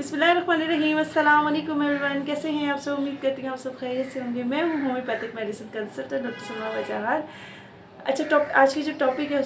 बिस्मिल्लाहिर्रहमानिर्रहीम। अस्सलाम वालेकुम एवरीवन, कैसे हैं आप सब? उम्मीद करती हूँ आप सब खैरियत से होंगे। मैं हूँ homeopathic medicine consultant doctor Salma Wajahar. अच्छा, आज की जो टॉपिक है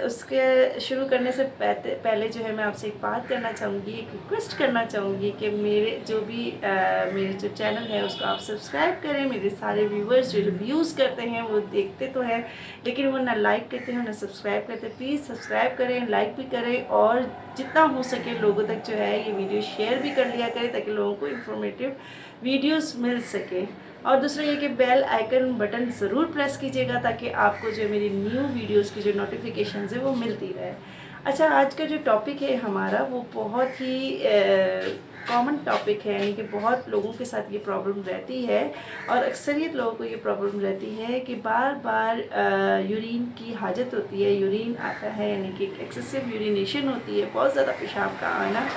उसके शुरू करने से पहले जो है मैं आपसे एक बात करना चाहूँगी, एक रिक्वेस्ट करना चाहूँगी कि मेरे जो चैनल है उसको आप सब्सक्राइब करें। मेरे सारे व्यूवर्स जो रिव्यूज़ करते हैं वो देखते तो हैं, लेकिन वो ना लाइक करते हैं ना सब्सक्राइब करते हैं। प्लीज़ सब्सक्राइब करें, लाइक भी करें और जितना हो सके लोगों तक जो है ये वीडियो शेयर भी कर लिया करें ताकि लोगों को इन्फॉर्मेटिव वीडियोस मिल सके। और दूसरा ये कि बेल आइकन बटन ज़रूर प्रेस कीजिएगा ताकि आपको जो मेरी न्यू वीडियोस की जो नोटिफिकेशंस है वो मिलती रहे। अच्छा, आज का जो टॉपिक है हमारा वो बहुत ही कॉमन टॉपिक है, यानी कि बहुत लोगों के साथ ये प्रॉब्लम रहती है और अक्सरियत लोगों को ये प्रॉब्लम रहती है कि बार बार यूरिन की हाजत होती है, यूरिन आता है, यानी कि एक्सेसिव यूरिनेशन होती है, बहुत ज़्यादा पेशाब का आना।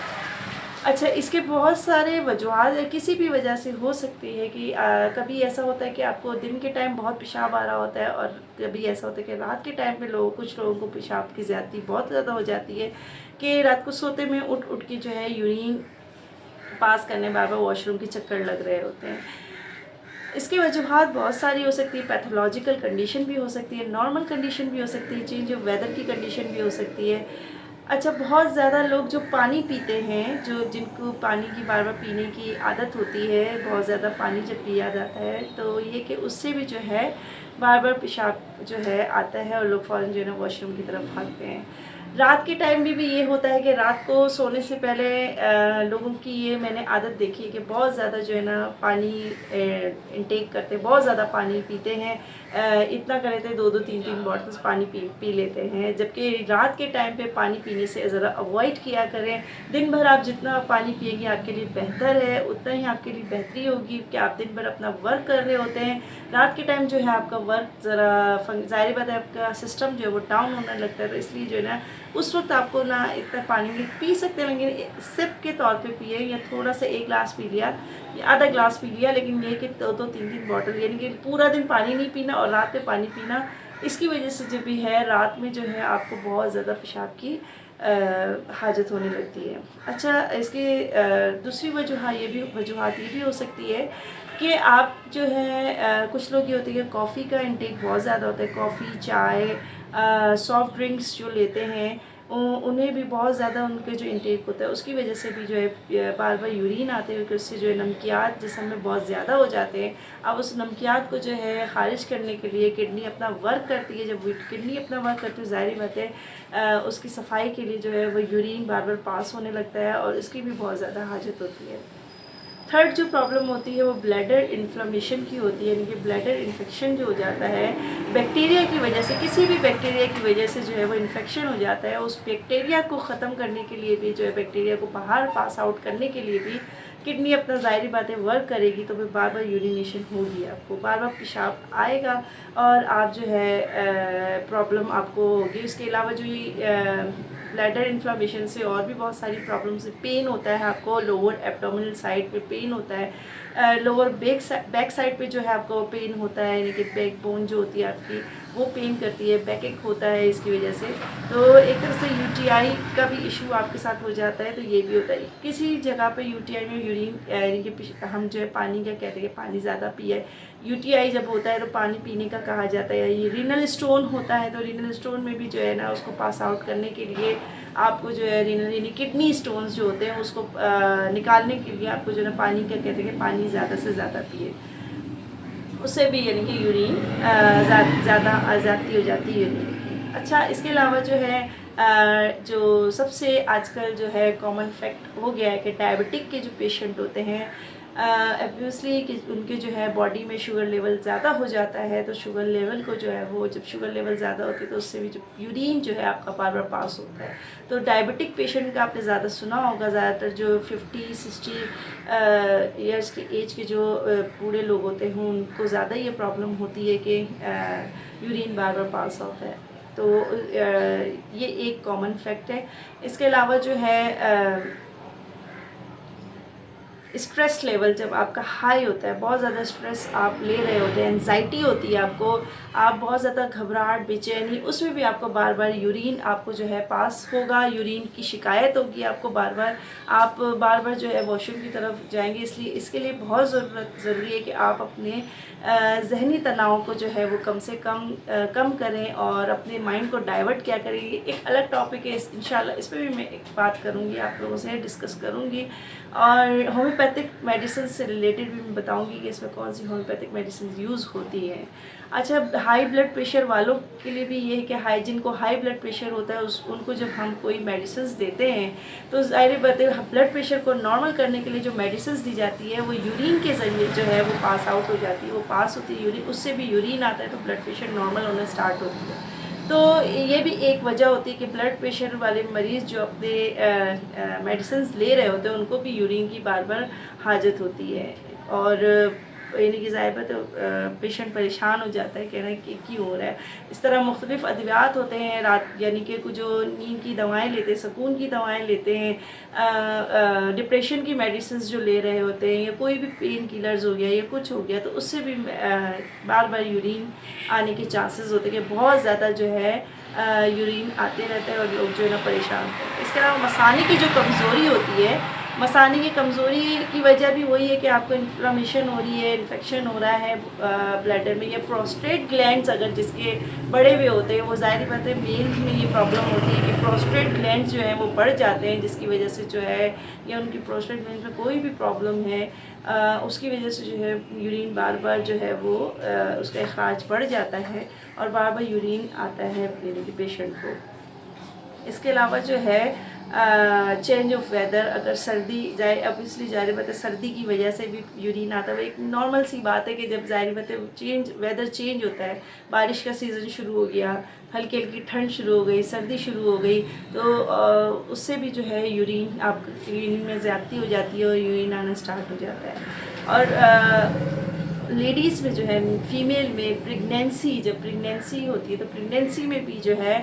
अच्छा, इसके बहुत सारे वजूहात किसी भी वजह से हो सकती है कि कभी ऐसा होता है कि आपको दिन के टाइम बहुत पेशाब आ रहा होता है और कभी ऐसा होता है कि रात के टाइम पे कुछ लोगों को पेशाब की ज़्यादती बहुत ज़्यादा हो जाती है कि रात को सोते में उठ उठ के जो है यूरिन पास करने बार बार वॉशरूम के चक्कर लग रहे होते हैं। इसकी वजूहात बहुत सारी हो सकती है। पैथोलॉजिकल कंडीशन भी हो सकती है, नॉर्मल कंडीशन भी हो सकती है, चेंज ऑफ वेदर की कंडीशन भी हो सकती है। अच्छा, बहुत ज़्यादा लोग जो पानी पीते हैं, जिनको पानी की बार बार पीने की आदत होती है, बहुत ज़्यादा पानी जब पिया जाता है तो ये कि उससे भी जो है बार बार पेशाब जो है आता है और लोग फ़ौरन जो है ना वॉशरूम की तरफ भागते हैं। रात के टाइम भी ये होता है कि रात को सोने से पहले लोगों की ये मैंने आदत देखी है कि बहुत ज़्यादा जो है ना पानी इनटेक करते हैं, बहुत ज़्यादा पानी पीते हैं। इतना कर लेते हैं 2-3 बॉटल्स पानी पी लेते हैं, जबकि रात के टाइम पे पानी पीने से ज़रा अवॉइड किया करें। दिन भर आप जितना पानी पिएंगे आपके लिए बेहतर है, उतना ही आपके लिए बेहतरी होगी कि आप दिन भर अपना वर्क कर रहे होते हैं। रात के टाइम जो है आपका वर्क ज़रा ज़ाहिर बात है आपका सिस्टम जो है वो डाउन होने लगता है, तो इसलिए जो है ना उस वक्त आपको ना इतना पानी पी सकते हैं, लेकिन सिप के तौर पे पिए, या थोड़ा सा एक गिलास पी लिया या आधा गिलास पी लिया, लेकिन ये कि 2-3 बॉटल, यानी कि पूरा दिन पानी नहीं पीना और रात में पानी पीना। इसकी वजह से जो भी है रात में जो है आपको बहुत ज़्यादा पेशाब की हाजत होने लगती है। अच्छा, इसकी दूसरी वजूहात ये भी हो सकती है कि आप जो है कुछ लोग ये होते हैं कि कॉफ़ी का इंटेक बहुत ज़्यादा होता है, कॉफ़ी, चाय, सॉफ्ट ड्रिंक्स जो लेते हैं उन्हें भी बहुत ज़्यादा उनके जो इंटेक होता है उसकी वजह से भी जो है बार बार यूरिन आते हैं, उससे जो है नमकियात जिस्म में बहुत ज़्यादा हो जाते हैं। अब उस नमकियात को जो है ख़ारिज करने के लिए किडनी अपना वर्क करती है। जब किडनी अपना वर्क करती है ज़ाहिर बात है उसकी सफाई के लिए जो है वो यूरिन बार बार पास होने लगता है और इसकी भी बहुत ज़्यादा हाजत होती है। थर्ड जो प्रॉब्लम होती है वो ब्लैडर इन्फ्लेमेशन की होती है, यानी कि ब्लैडर इन्फेक्शन जो हो जाता है बैक्टीरिया की वजह से, किसी भी बैक्टीरिया की वजह से जो है वो इन्फेक्शन हो जाता है। उस बैक्टीरिया को ख़त्म करने के लिए भी जो है बैक्टीरिया को बाहर पास आउट करने के लिए भी किडनी अपना ज़ाहिर बात है वर्क करेगी, तो फिर बार बार यूरिनेशन होगी, आपको बार बार पेशाब आएगा और आप जो है प्रॉब्लम आपको होगी। इसके अलावा जो ये ब्लैडर इन्फ्लामेशन से और भी बहुत सारी प्रॉब्लम्स, पेन होता है आपको लोअर एब्डोमिनल साइड पे पेन होता है, लोअर बैक साइड पे जो है आपको पेन होता है, यानी कि बैक बोन जो होती है आपकी वो पेन करती है, बैक एक होता है इसकी वजह से। तो एक तरह से यूटीआई का भी इशू आपके साथ हो जाता है, तो ये भी होता है किसी जगह पे यूटीआई में यूरिन, यानी कि हम जो है पानी क्या कहते हैं, पानी ज़्यादा पिए। यूटीआई जब होता है तो पानी पीने का कहा जाता है। ये रीनल स्टोन होता है, तो रीनल स्टोन में भी जो है ना उसको पास आउट करने के लिए आपको जो है रीनल यानी किडनी स्टोन्स जो होते हैं उसको निकालने के लिए आपको जो है पानी क्या कहते हैं कि पानी ज़्यादा से ज़्यादा पिए, उससे भी यानी कि यूरिन ज़्यादा ज़्यादती हो जाती है यूरिन की। अच्छा, इसके अलावा जो है जो सबसे आजकल जो है कॉमन फैक्ट हो गया है कि डायबिटिक के जो पेशेंट होते हैं ऑब्वियसली कि उनके जो है बॉडी में शुगर लेवल ज़्यादा हो जाता है, तो शुगर लेवल को जो है वो जब शुगर लेवल ज़्यादा होती है तो उससे भी जो यूरिन जो है आपका बार बार पास होता है। तो डायबिटिक पेशेंट का आपने ज़्यादा सुना होगा, ज़्यादातर जो 50-60 ईयर्स के एज के जो बूढ़े लोग होते हैं उनको ज़्यादा ये प्रॉब्लम होती है कि यूरिन बार बार पास होता है। तो ये एक कॉमन फैक्ट है। इसके अलावा जो है स्ट्रेस लेवल जब आपका हाई होता है, बहुत ज़्यादा स्ट्रेस आप ले रहे होते हैं, एनजाइटी होती है आपको, आप बहुत ज़्यादा घबराहट, बेचैनी, उसमें भी आपको बार बार यूरिन आपको जो है पास होगा, यूरिन की शिकायत होगी आपको बार बार, आप बार बार जो है वॉशरूम की तरफ जाएंगे। इसलिए इसके लिए बहुत ज़रूरी है कि आप अपने जहनी तनाव को जो है वो कम से कम करें और अपने माइंड को डाइवर्ट क्या करें। ये एक अलग टॉपिक है, इंशाल्लाह इस पर भी मैं एक बात करूँगी, आप लोगों से डिस्कस करूँगी। और होम्योपैथिक मेडिसिन से रिलेटेड भी मैं बताऊंगी कि इसमें कौन सी होम्योपैथिक मेडिसिन यूज़ होती है। अच्छा, हाई ब्लड प्रेशर वालों के लिए भी ये है कि जिनको हाई ब्लड प्रेशर होता है उनको जब हम कोई मेडिसिन देते हैं तो ज़ाहिर बात है ब्लड प्रेशर को नॉर्मल करने के लिए जो मेडिसिन दी जाती है वो यूरिन के ज़रिए जो है वो पास आउट हो जाती है, वो पास होती है यूरिन, उससे भी यूरिन आता है तो ब्लड प्रेशर नॉर्मल होना स्टार्ट होती है। तो ये भी एक वजह होती है कि ब्लड प्रेशर वाले मरीज़ जो अपने मेडिसिन ले रहे होते हैं उनको भी यूरिन की बार बार हाजत होती है। और यानी कि ज़ाहिर तो पेशेंट परेशान हो जाता है, कह रहे हैं कि क्यों हो रहा है। इस तरह मुख्तलिफ़ अद्वियात होते हैं रात, यानी कि कुछ जो नींद की दवाएं लेते हैं, सुकून की दवाएं लेते हैं, डिप्रेशन की मेडिसिन जो ले रहे होते हैं, या कोई भी पेन किलर्स हो गया या कुछ हो गया, तो उससे भी बार बार यूरिन आने के चांसेस होते हैं कि बहुत ज़्यादा जो है यूरिन आते रहता है और लोग जो है ना परेशान होते हैं। इसके अलावा मसाने की जो कमज़ोरी होती है, मसाने की कमज़ोरी की वजह भी वही है कि आपको इन्फ्लामेशन हो रही है, इन्फेक्शन हो रहा है ब्लैडर में, या प्रोस्टेट ग्लैंड्स अगर जिसके बड़े हुए होते हैं, वो ज़ाहिर बात है मेल में ये प्रॉब्लम होती है कि प्रोस्टेट ग्लैंड्स जो हैं वो बढ़ जाते हैं, जिसकी वजह से जो है या उनकी प्रोस्टेट ग्लैंड में कोई भी प्रॉब्लम है उसकी वजह से जो है यूरिन बार बार जो है वो उसका अखराज बढ़ जाता है और बार बार यूरिन आता है यानी कि पेशेंट को। इसके अलावा जो है चेंज ऑफ वेदर, अगर सर्दी जाए, ऑब्वियसली ज़ाहिर बात है सर्दी की वजह से भी यूरिन आता है, एक नॉर्मल सी बात है कि जब ज़ाहिर बात है वेदर चेंज होता है, बारिश का सीज़न शुरू हो गया, हल्की हल्की ठंड शुरू हो गई, सर्दी शुरू हो गई, तो उससे भी जो है यूरिन यूरिन में ज़्यादती हो जाती है और यूरिन आना स्टार्ट हो जाता है। और लेडीज़ में जो है, फीमेल में जब प्रेगनेंसी होती है तो प्रेगनेंसी में भी जो है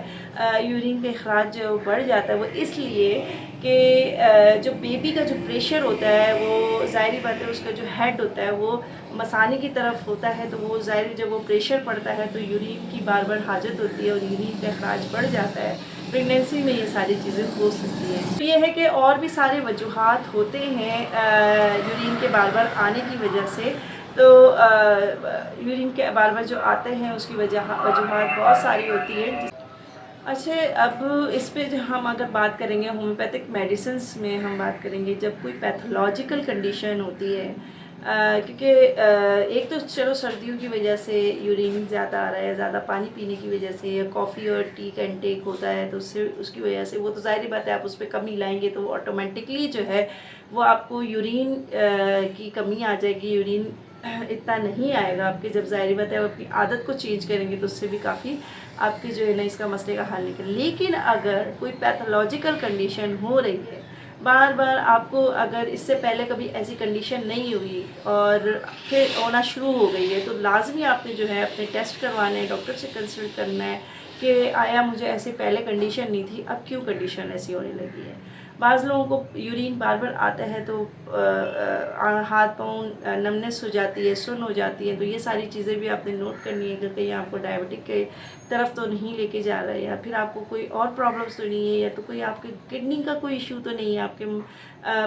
यूरिन का अखराज जो बढ़ जाता है, वो इसलिए कि जो बेबी का जो प्रेशर होता है वो ज़ाहिर बात है उसका जो हेड होता है वो मसाने की तरफ होता है, तो वो ज़ाहिर जब वो प्रेशर पड़ता है तो यूरिन की बार बार हाजत होती है और यूरिन का अखराज बढ़ जाता है। प्रेगनेंसी में ये सारी चीज़ें हो सकती हैं। तो ये है कि और भी सारे वजूहात होते हैं यूरिन के बार बार आने की वजह से, तो यूरिन के बार बार जो आते हैं उसकी वजूहात बहुत सारी होती है। अच्छा, अब इस पे जो हम अगर बात करेंगे होम्योपैथिक मेडिसिन्स में हम बात करेंगे जब कोई पैथोलॉजिकल कंडीशन होती है, क्योंकि एक तो चलो सर्दियों की वजह से यूरिन ज़्यादा आ रहा है, ज़्यादा पानी पीने की वजह से, या कॉफ़ी और टी का इंटेक होता है तो उससे उसकी वजह से वो तो ज़ाहिर बात है आप उस पर कमी लाएंगे तो ऑटोमेटिकली जो है वो आपको यूरिन की कमी आ जाएगी, यूरिन इतना नहीं आएगा आपके। जब ज़ाहिर बात है आप अपनी आदत को चेंज करेंगे तो उससे भी काफ़ी आपकी जो है ना इसका मसले का हल निकले। लेकिन अगर कोई पैथोलॉजिकल कंडीशन हो रही है बार बार, आपको अगर इससे पहले कभी ऐसी कंडीशन नहीं हुई और फिर होना शुरू हो गई है, तो लाजमी आपने जो है अपने टेस्ट करवाने हैं, डॉक्टर से कंसल्ट करना है कि आया मुझे ऐसे पहले कंडीशन नहीं थी, अब क्यों कंडीशन ऐसी होने लगी है। बाज़ लोगों को यूरिन बार बार आता है तो हाथ पाँव नमनेस हो जाती है, सुन्न हो जाती है, तो ये सारी चीज़ें भी आपने नोट करनी है कि कहीं आपको डायबिटिक के तरफ तो नहीं लेके जा रहा है, या फिर आपको कोई और प्रॉब्लम्स तो नहीं है, या तो कोई आपके किडनी का कोई इशू तो नहीं है, आपके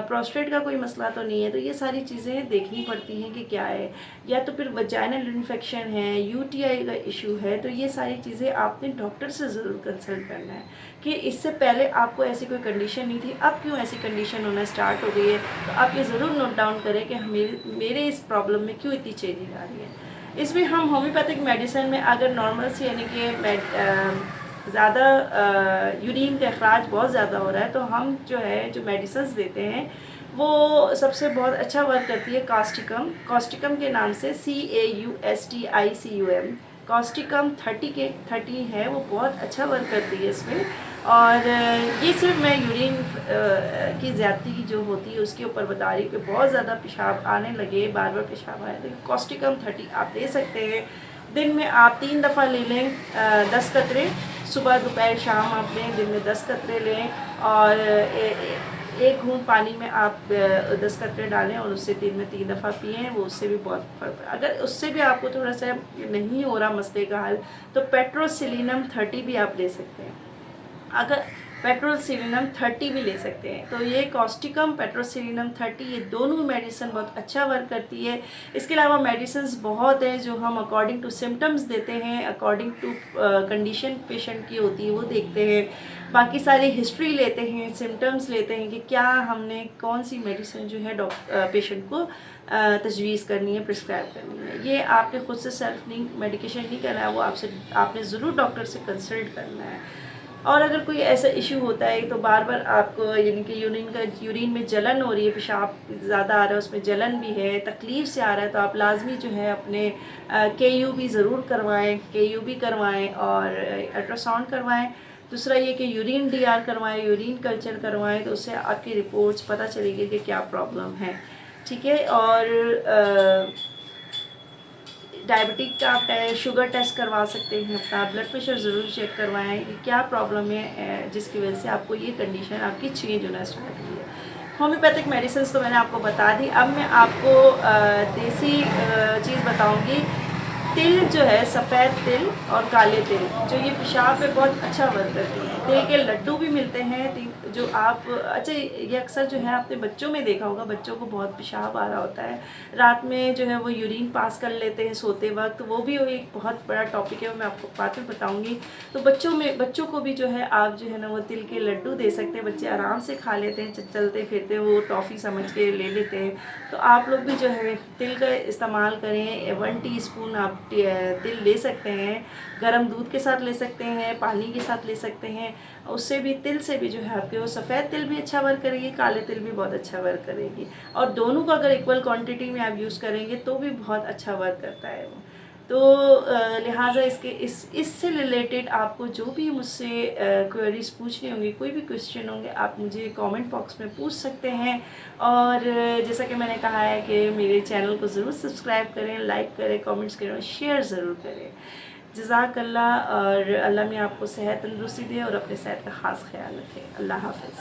प्रोस्टेट का कोई मसला तो नहीं है। तो ये सारी चीज़ें देखनी पड़ती हैं कि क्या है, या तो फिर वजाइनल इन्फेक्शन है, यूटीआई का इशू है, तो ये सारी चीज़ें आपने डॉक्टर से ज़रूर कंसल्ट करना है कि इससे पहले आपको ऐसी कोई कंडीशन नहीं थी, अब क्यों ऐसी कंडीशन होना स्टार्ट हो गई है। तो आप ये ज़रूर नोट डाउन करें कि मेरे इस प्रॉब्लम में क्यों इतनी चेंजिंग आ रही है। इसमें हम होम्योपैथिक मेडिसिन में अगर नॉर्मल से यानी कि ज़्यादा यूरिन का अखराज बहुत ज़्यादा हो रहा है, तो हम जो है जो मेडिसिन देते हैं वो सबसे बहुत अच्छा वर्क करती है कॉस्टिकम के नाम से, CAUSTICUM, कॉस्टिकम 30 है, वो बहुत अच्छा वर्क करती है इसमें। और ये सिर्फ मैं यूरिन की ज़्यादती की जो होती है उसके ऊपर बता रही हूँ कि बहुत ज़्यादा पेशाब आने लगे, बार बार पेशाब आए, तो कॉस्टिकम 30 आप दे सकते हैं। दिन में आप 3 दफ़ा ले लें 10 कतरे, सुबह दोपहर शाम आप लें, दिन में 10 कतरे लें। और 1 घूंट पानी में आप 10 कतरे डालें और उससे दिन में 3 दफ़ा पिएँ, वो उससे भी बहुत फ़र्क। अगर उससे भी आपको थोड़ा सा नहीं हो रहा मसले का हल, तो पेट्रोसिलिनम 30 भी आप ले सकते हैं। अगर पेट्रोसिलिनम 30 भी ले सकते हैं, तो ये कॉस्टिकम, पेट्रोसिलिनम 30, ये दोनों मेडिसिन बहुत अच्छा वर्क करती है। इसके अलावा मेडिसिन बहुत हैं जो हम अकॉर्डिंग टू सिम्टम्स देते हैं, अकॉर्डिंग टू कंडीशन पेशेंट की होती है वो देखते हैं। बाकी सारी हिस्ट्री लेते हैं, सिम्टम्स लेते हैं कि क्या हमने कौन सी मेडिसिन जो है पेशेंट को तजवीज़ करनी है, प्रिस्क्राइब करनी है। ये आपने खुद से सेल्फ नहीं मेडिकेशन नहीं करना है, वो आपने ज़रूर डॉक्टर से कंसल्ट करना है। और अगर कोई ऐसा इशू होता है तो बार बार आपको यानी कि यूरिन में जलन हो रही है, पेशाब ज़्यादा आ रहा है, उसमें जलन भी है, तकलीफ़ से आ रहा है, तो आप लाजमी जो है अपने KUB ज़रूर करवाएं, KUB करवाएं और अल्ट्रासाउंड करवाएं। दूसरा ये कि यूरिन DR करवाएं, यूरिन कल्चर करवाएं, तो उससे आपकी रिपोर्ट्स पता चलेगी कि क्या प्रॉब्लम है। ठीक है। और डायबिटिक का आप शुगर टेस्ट करवा सकते हैं, अपना ब्लड प्रेशर ज़रूर चेक करवाएं कि क्या प्रॉब्लम है जिसकी वजह से आपको ये कंडीशन आपकी चेंज होना स्टार्ट हुई है। होम्योपैथिक मेडिसिन तो मैंने आपको बता दी। अब मैं आपको देसी चीज़ बताऊंगी। तिल जो है, सफ़ेद तिल और काले तिल, जो ये पेशाब में बहुत अच्छा वर्क करते हैं। तिल के लड्डू भी मिलते हैं जो आप अच्छा, ये अक्सर जो है आपने बच्चों में देखा होगा, बच्चों को बहुत पेशाब आ रहा होता है, रात में जो है वो यूरिन पास कर लेते हैं सोते वक्त, वो भी एक बहुत बड़ा टॉपिक है, वो मैं आपको बाद में बताऊँगी। तो बच्चों को भी जो है आप जो है ना वो तिल के लड्डू दे सकते हैं, बच्चे आराम से खा लेते हैं, चलते फिरते वो टॉफ़ी समझ के ले लेते हैं। तो आप लोग भी जो है तिल का इस्तेमाल करें। 1 टीस्पून आप तिल ले सकते हैं, गर्म दूध के साथ ले सकते हैं, पानी के साथ ले सकते हैं। उससे भी, तिल से भी जो है आपके वो सफ़ेद तिल भी अच्छा वर्क करेगी, काले तिल भी बहुत अच्छा वर्क करेगी, और दोनों को अगर इक्वल क्वांटिटी में आप यूज़ करेंगे तो भी बहुत अच्छा वर्क करता है वो। तो लिहाजा इससे रिलेटेड आपको जो भी मुझसे क्वेरीज पूछनी होंगी, कोई भी क्वेश्चन होंगे, आप मुझे कमेंट बॉक्स में पूछ सकते हैं। और जैसा कि मैंने कहा है कि मेरे चैनल को ज़रूर सब्सक्राइब करें, लाइक करें, कमेंट्स करें और शेयर ज़रूर करें। जज़ाकल्लाह। और अल्लाह में आपको सेहत तंदुरुस्ती दे और अपने सेहत का ख़ास ख्याल रखें। अल्लाह हाफ़िज़।